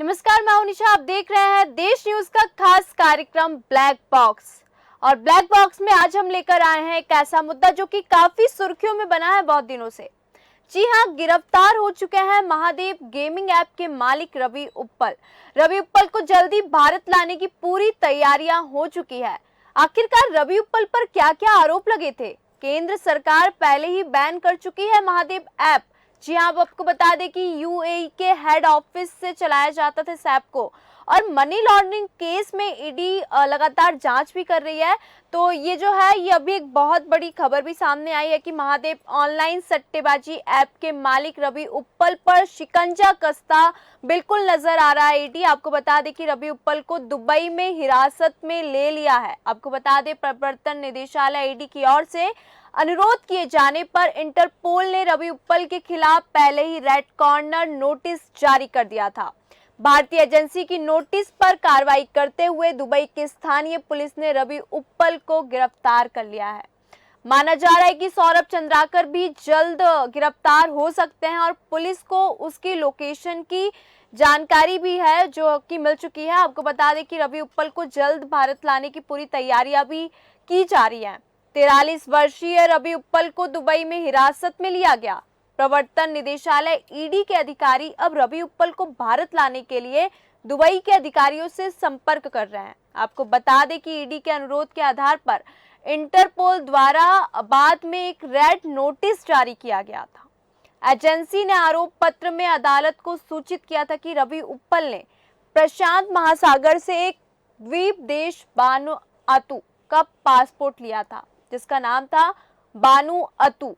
नमस्कार, मैं हूं निशा। आप देख रहे हैं देश न्यूज का खास कार्यक्रम ब्लैक बॉक्स। और ब्लैक बॉक्स में आज हम लेकर आए हैं एक ऐसा मुद्दा जो कि काफी सुर्खियों में बना है बहुत दिनों से। जी हां, गिरफ्तार हो चुके हैं महादेव गेमिंग ऐप के मालिक रवि उप्पल। रवि उप्पल को जल्दी भारत लाने की पूरी तैयारियां हो चुकी है। आखिरकार रवि उप्पल पर क्या क्या आरोप लगे थे? केंद्र सरकार पहले ही बैन कर चुकी है महादेव ऐप। जी हाँ, अब आपको बता दें कि यूएई के हेड ऑफिस से चलाया जाता था इस ऐप को। और मनी लॉन्ड्रिंग केस में ईडी लगातार जांच भी कर रही है। तो ये जो है, ये अभी एक बहुत बड़ी खबर भी सामने आई है कि महादेव ऑनलाइन सट्टेबाजी ऐप के मालिक रवि उप्पल पर शिकंजा कसता बिल्कुल नजर आ रहा है ईडी। आपको बता दें कि रवि उप्पल को दुबई में हिरासत में ले लिया है। आपको बता दें, प्रवर्तन निदेशालय ईडी की ओर से अनुरोध किए जाने पर इंटरपोल ने रवि उप्पल के खिलाफ पहले ही रेड कॉर्नर नोटिस जारी कर दिया था। भारतीय एजेंसी की नोटिस पर कार्रवाई करते हुए दुबई की स्थानीय पुलिस ने रवि उप्पल को गिरफ्तार कर लिया है। माना जा रहा है कि सौरभ चंद्राकर भी जल्द गिरफ्तार हो सकते हैं और पुलिस को उसकी लोकेशन की जानकारी भी है जो कि मिल चुकी है। आपको बता दें कि रवि उप्पल को जल्द भारत लाने की पूरी तैयारियां भी की जा रही हैं। 43 वर्षीय रवि उप्पल को दुबई में हिरासत में लिया गया। प्रवर्तन निदेशालय ईडी के अधिकारी अब रवि उप्पल को भारत लाने के लिए दुबई के अधिकारियों से संपर्क कर रहे हैं। आपको बता दें कि ईडी के अनुरोध के आधार पर इंटरपोल द्वारा बाद में एक रेड नोटिस जारी किया गया था। एजेंसी ने आरोप पत्र में अदालत को सूचित किया था कि रवि उप्पल ने प्रशांत महासागर से एक द्वीप देश वानुआतू का पासपोर्ट लिया था जिसका नाम था वानुआतू।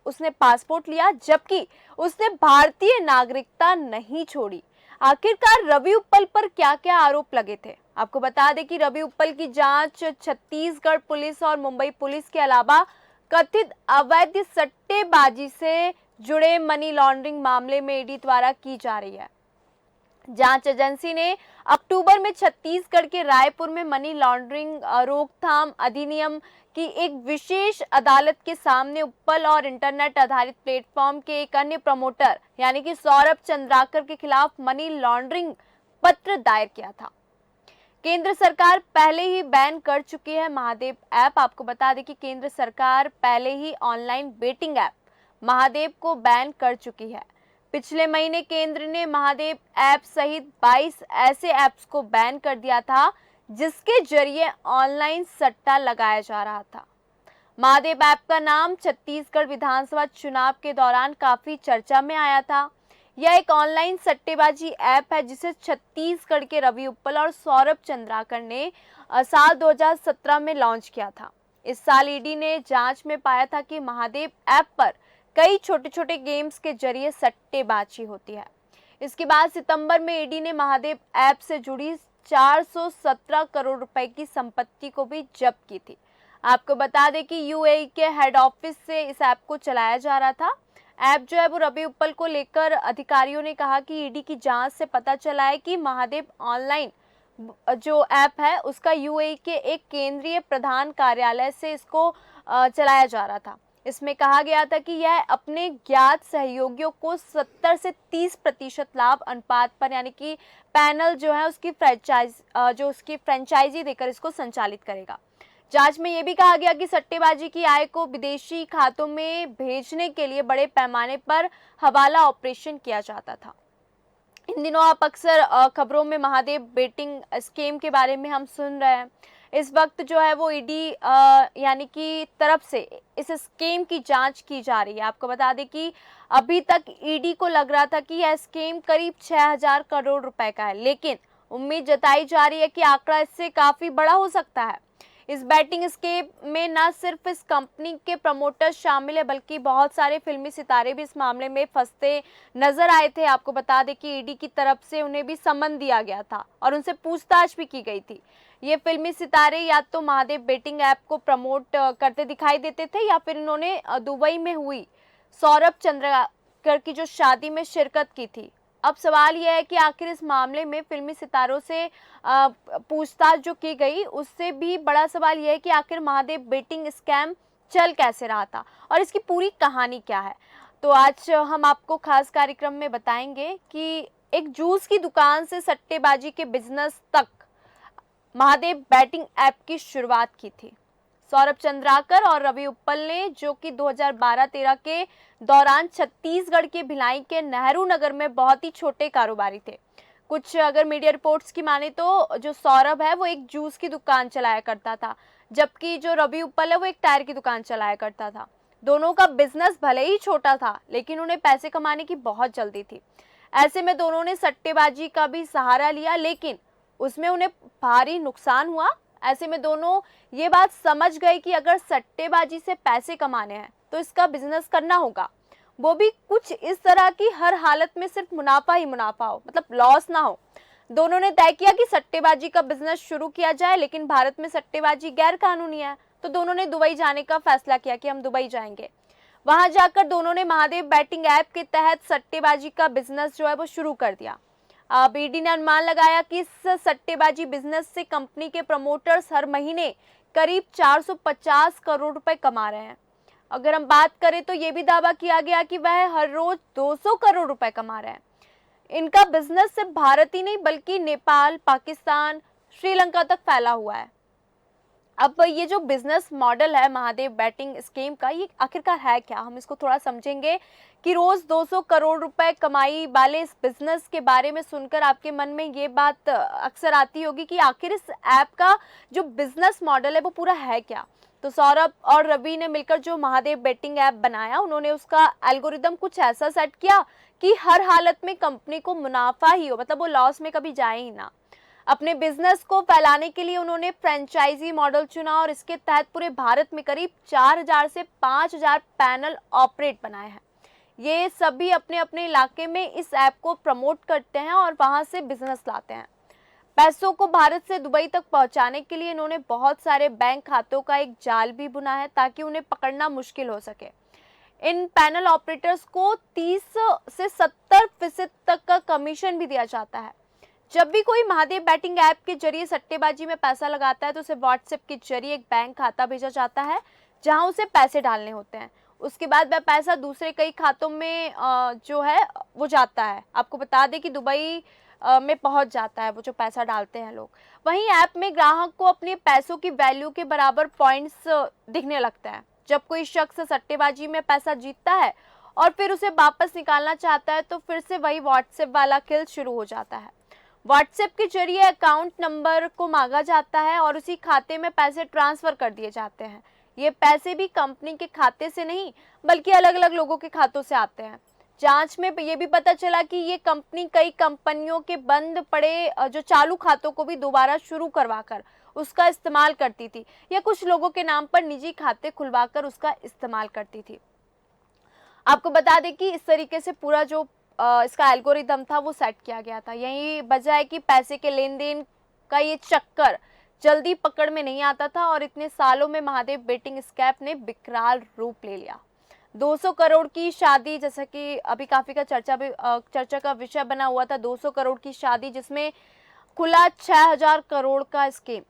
उसने पासपोर्ट लिया जबकि उसने भारतीय नागरिकता नहीं छोड़ी। आखिरकार रवि उप्पल पर क्या क्या आरोप लगे थे? आपको बता दें कि रवि उप्पल की जांच छत्तीसगढ़ पुलिस और मुंबई पुलिस के अलावा कथित अवैध सट्टेबाजी से जुड़े मनी लॉन्ड्रिंग मामले में ईडी द्वारा की जा रही है। जांच एजेंसी ने अक्टूबर में छत्तीसगढ़ के रायपुर में मनी लॉन्ड्रिंग रोकथाम अधिनियम की एक विशेष अदालत के सामने उप्पल और इंटरनेट आधारित प्लेटफॉर्म के एक अन्य प्रमोटर यानी कि सौरभ चंद्राकर के खिलाफ मनी लॉन्ड्रिंग पत्र दायर किया था। केंद्र सरकार पहले ही बैन कर चुकी है महादेव ऐप। आपको बता दें कि केंद्र सरकार पहले ही ऑनलाइन बेटिंग ऐप महादेव को बैन कर चुकी है। पिछले महीने केंद्र ने महादेव ऐप सहित 22 ऐसे ऐप्स को बैन कर दिया था जिसके जरिए ऑनलाइन सट्टा लगाया जा रहा था। महादेव ऐप का नाम छत्तीसगढ़ विधानसभा चुनाव के दौरान काफी चर्चा में आया था। यह एक ऑनलाइन सट्टेबाजी ऐप है जिसे छत्तीसगढ़ के रवि उप्पल और सौरभ चंद्राकर ने साल 2017 में लॉन्च किया था। इस साल ईडी ने जांच में पाया था कि महादेव ऐप पर कई छोटे छोटे गेम्स के जरिए सट्टेबाजी होती है। इसके बाद सितंबर में ईडी ने महादेव ऐप से जुड़ी 417 करोड़ रुपए की संपत्ति को भी जब्त की थी। आपको बता दें कि यूएई के हेड ऑफिस से इस ऐप को चलाया जा रहा था। ऐप जो है वो रवि उप्पल को लेकर अधिकारियों ने कहा कि ईडी की जांच से पता चला है कि महादेव ऑनलाइन जो ऐप है उसका यूएई के एक केंद्रीय प्रधान कार्यालय से इसको चलाया जा रहा था। इसमें कहा गया था कि यह अपने ज्ञात सहयोगियों को 70 से 30% लाभ अनुपात पर यानी कि पैनल जो है उसकी फ्रेंचाइजी देकर इसको संचालित करेगा। जांच में यह भी कहा गया कि सट्टेबाजी की आय को विदेशी खातों में भेजने के लिए बड़े पैमाने पर हवाला ऑपरेशन किया जाता था। इन दिनों आप अक्सर खबरों में महादेव बेटिंग स्कीम के बारे में हम सुन रहे हैं। इस वक्त जो है वो ईडी यानी कि तरफ से इस स्कीम की जांच की जा रही है। आपको बता दें कि अभी तक ईडी को लग रहा था कि यह स्कीम करीब 6000 करोड़ रुपए का है, लेकिन उम्मीद जताई जा रही है कि आंकड़ा इससे काफी बड़ा हो सकता है। इस बैटिंग स्कीम में न सिर्फ इस कंपनी के प्रमोटर्स शामिल है बल्कि बहुत सारे फिल्मी सितारे भी इस मामले में फंसते नजर आए थे। आपको बता दें कि ईडी की तरफ से उन्हें भी समन दिया गया था और उनसे पूछताछ भी की गई थी। ये फिल्मी सितारे या तो महादेव बेटिंग ऐप को प्रमोट करते दिखाई देते थे या फिर इन्होंने दुबई में हुई सौरभ चंद्राकर की जो शादी में शिरकत की थी। अब सवाल यह है कि आखिर इस मामले में फिल्मी सितारों से पूछताछ जो की गई उससे भी बड़ा सवाल यह है कि आखिर महादेव बेटिंग स्कैम चल कैसे रहा था और इसकी पूरी कहानी क्या है। तो आज हम आपको खास कार्यक्रम में बताएंगे कि एक जूस की दुकान से सट्टेबाजी के बिजनेस तक महादेव बैटिंग ऐप की शुरुआत की थी। सौरभ चंद्राकर और रवि उप्पल ने, जो कि 2012-13 के दौरान छत्तीसगढ़ के भिलाई के नेहरू नगर में बहुत ही छोटे कारोबारी थे। कुछ अगर मीडिया रिपोर्ट्स की माने तो जो सौरभ है वो एक जूस की दुकान चलाया करता था, जबकि जो रवि उप्पल है वो एक टायर की दुकान चलाया करता था। दोनों का बिजनेस भले ही छोटा था, लेकिन उन्हें पैसे कमाने की बहुत जल्दी थी। ऐसे में दोनों ने सट्टेबाजी का भी सहारा लिया, लेकिन उसमें उन्हें भारी नुकसान हुआ। ऐसे में दोनों ये बात समझ गए कि अगर सट्टेबाजी से पैसे कमाने हैं तो इसका बिजनेस करना होगा, वो भी कुछ इस तरह की हर हालत में सिर्फ मुनाफा ही मुनाफा हो, मतलब लॉस ना हो। दोनों ने तय किया कि सट्टेबाजी का बिजनेस शुरू किया जाए, लेकिन भारत में सट्टेबाजी गैर कानूनी है, तो दोनों ने दुबई जाने का फैसला किया कि हम दुबई जाएंगे। वहां जाकर दोनों ने महादेव बैटिंग ऐप के तहत सट्टेबाजी का बिजनेस जो है वो शुरू कर दिया। अब ईडी ने अनुमान लगाया कि इस सट्टेबाजी बिजनेस से कंपनी के प्रमोटर्स हर महीने करीब 450 करोड़ रुपए कमा रहे हैं। अगर हम बात करें तो ये भी दावा किया गया कि वह हर रोज 200 करोड़ रुपए कमा रहे हैं। इनका बिजनेस सिर्फ भारत ही नहीं बल्कि नेपाल, पाकिस्तान, श्रीलंका तक फैला हुआ है। अब ये जो बिजनेस मॉडल है महादेव बैटिंग स्कीम का, ये आखिरकार है क्या, हम इसको थोड़ा समझेंगे कि रोज 200 करोड़ रुपए कमाई वाले इस बिजनेस के बारे में सुनकर आपके मन में ये बात अक्सर आती होगी कि आखिर इस ऐप का जो बिजनेस मॉडल है वो पूरा है क्या। तो सौरभ और रवि ने मिलकर जो महादेव बैटिंग ऐप बनाया, उन्होंने उसका एल्गोरिदम कुछ ऐसा सेट किया कि हर हालत में कंपनी को मुनाफा ही हो, मतलब वो लॉस में कभी जाए ही ना। अपने बिजनेस को फैलाने के लिए उन्होंने फ्रेंचाइजी मॉडल चुना और इसके तहत पूरे भारत में करीब 4000 से 5000 पैनल ऑपरेट बनाए हैं। ये सभी अपने अपने इलाके में इस ऐप को प्रमोट करते हैं और वहां से बिजनेस लाते हैं। पैसों को भारत से दुबई तक पहुंचाने के लिए इन्होंने बहुत सारे बैंक खातों का एक जाल भी बुना है ताकि उन्हें पकड़ना मुश्किल हो सके। इन पैनल ऑपरेटर्स को 30 से 70% तक का कमीशन भी दिया जाता है। जब भी कोई महादेव बैटिंग ऐप के जरिए सट्टेबाजी में पैसा लगाता है तो उसे व्हाट्सएप के जरिए एक बैंक खाता भेजा जाता है जहां उसे पैसे डालने होते हैं। उसके बाद वह पैसा दूसरे कई खातों में जो है वो जाता है। आपको बता दें कि दुबई में पहुंच जाता है वो जो पैसा डालते हैं लोग। वहीं ऐप में ग्राहक को अपने पैसों की वैल्यू के बराबर पॉइंट्स दिखने लगता है। जब कोई शख्स सट्टेबाजी में पैसा जीतता है और फिर उसे वापस निकालना चाहता है तो फिर से वही व्हाट्सएप वाला खेल शुरू हो जाता है। व्हाट्सएप के जरिए अकाउंट नंबर को मांगा जाता है और उसी खाते में पैसे ट्रांसफर कर दिए जाते हैं। ये पैसे भी कंपनी के खाते से नहीं बल्कि अलग अलग लोगों के खातों से आते हैं। जांच में ये भी पता चला कि ये कंपनी कई कंपनियों के बंद पड़े जो चालू खातों को भी दोबारा शुरू करवाकर उसका इस्तेमाल करती थी, या कुछ लोगों के नाम पर निजी खाते खुलवाकर उसका इस्तेमाल करती थी। आपको बता दें कि इस तरीके से पूरा जो इसका एल्गोरिदम था वो सेट किया गया था। यही वजह है कि पैसे के लेन देन का ये चक्कर जल्दी पकड़ में नहीं आता था और इतने सालों में महादेव बैटिंग स्कैम ने विकराल रूप ले लिया। 200 करोड़ की शादी, जैसा कि अभी काफी का चर्चा का विषय बना हुआ था, 200 करोड़ की शादी जिसमें खुला 6000 करोड़ का स्कीम।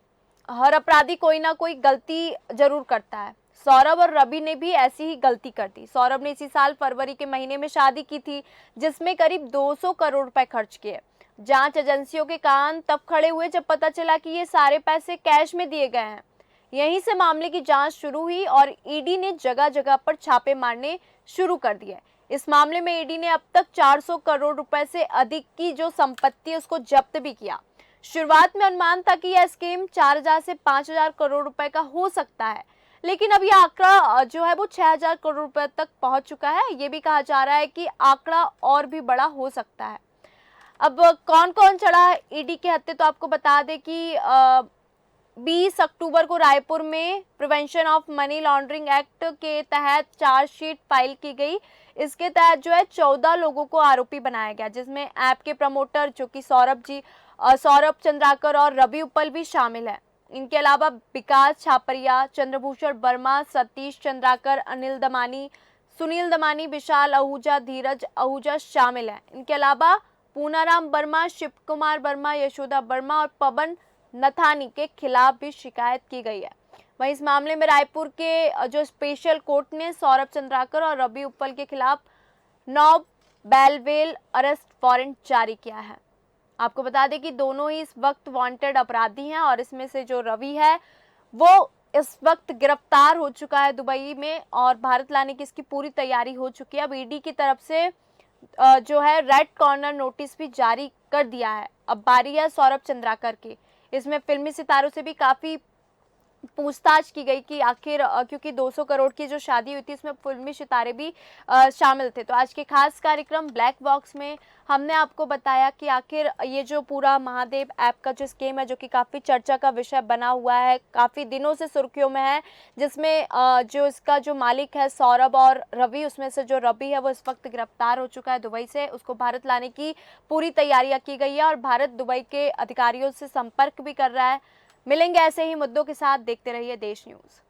हर अपराधी कोई ना कोई गलती जरूर करता है। सौरभ और रवि ने भी ऐसी ही गलती कर दी। सौरभ ने इसी साल फरवरी के महीने में शादी की थी जिसमें करीब 200 करोड़ रुपए खर्च किए। जांच एजेंसियों के कान तब खड़े हुए जब पता चला कि ये सारे पैसे कैश में दिए गए हैं। यहीं से मामले की जांच शुरू हुई और ईडी ने जगह जगह पर छापे मारने शुरू कर दिए। इस मामले में ईडी ने अब तक 400 करोड़ रुपए से अधिक की जो संपत्ति है उसको जब्त भी किया। शुरुआत में अनुमान था कि यह स्कीम 4000 से 5000 करोड़ रुपए का हो सकता है, लेकिन अब यह आंकड़ा जो है वो 6000 करोड़ रुपए तक पहुंच चुका है। ये भी कहा जा रहा है कि आंकड़ा और भी बड़ा हो सकता है। अब कौन कौन चढ़ा ईडी के हत्थे, तो आपको बता दें कि 20 अक्टूबर को रायपुर में prevention of money laundering act के तहत चार्जशीट फाइल की गई। इसके तहत जो है 14 लोगों को आरोपी बनाया गया, जिसमें ऐप के प्रमोटर जो कि सौरभ चंद्राकर और रवि उप्पल भी शामिल है। इनके अलावा विकास छापरिया, चंद्रभूषण वर्मा, सतीश चंद्राकर, अनिल दमानी, सुनील दमानी, विशाल आहूजा, धीरज आहूजा शामिल हैं। इनके अलावा पूनाराम वर्मा, शिव कुमार वर्मा, यशोदा वर्मा और पवन नथानी के खिलाफ भी शिकायत की गई है। वहीं इस मामले में रायपुर के जो स्पेशल कोर्ट ने सौरभ चंद्राकर और रवि उप्पल के खिलाफ 9 बेलवेल अरेस्ट वारंट जारी किया है। आपको बता दें कि दोनों ही इस वक्त वांटेड अपराधी हैं और इसमें से जो रवि है वो इस वक्त गिरफ्तार हो चुका है दुबई में और भारत लाने की इसकी पूरी तैयारी हो चुकी है। अब ईडी की तरफ से जो है रेड कॉर्नर नोटिस भी जारी कर दिया है। अब बारी है सौरभ चंद्राकर की। इसमें फिल्मी सितारों से भी काफी पूछताछ की गई कि आखिर क्योंकि 200 करोड़ की जो शादी हुई थी इसमें फिल्मी सितारे भी शामिल थे। तो आज के खास कार्यक्रम ब्लैक बॉक्स में हमने आपको बताया कि आखिर ये जो पूरा महादेव ऐप का जो स्कीम है जो कि काफ़ी चर्चा का विषय बना हुआ है, काफ़ी दिनों से सुर्खियों में है, जिसमें जो इसका जो मालिक है सौरभ और रवि, उसमें से जो रवि है वो इस वक्त गिरफ्तार हो चुका है दुबई से। उसको भारत लाने की पूरी तैयारियां की गई है और भारत दुबई के अधिकारियों से संपर्क भी कर रहा है। मिलेंगे ऐसे ही मुद्दों के साथ, देखते रहिए देश न्यूज़।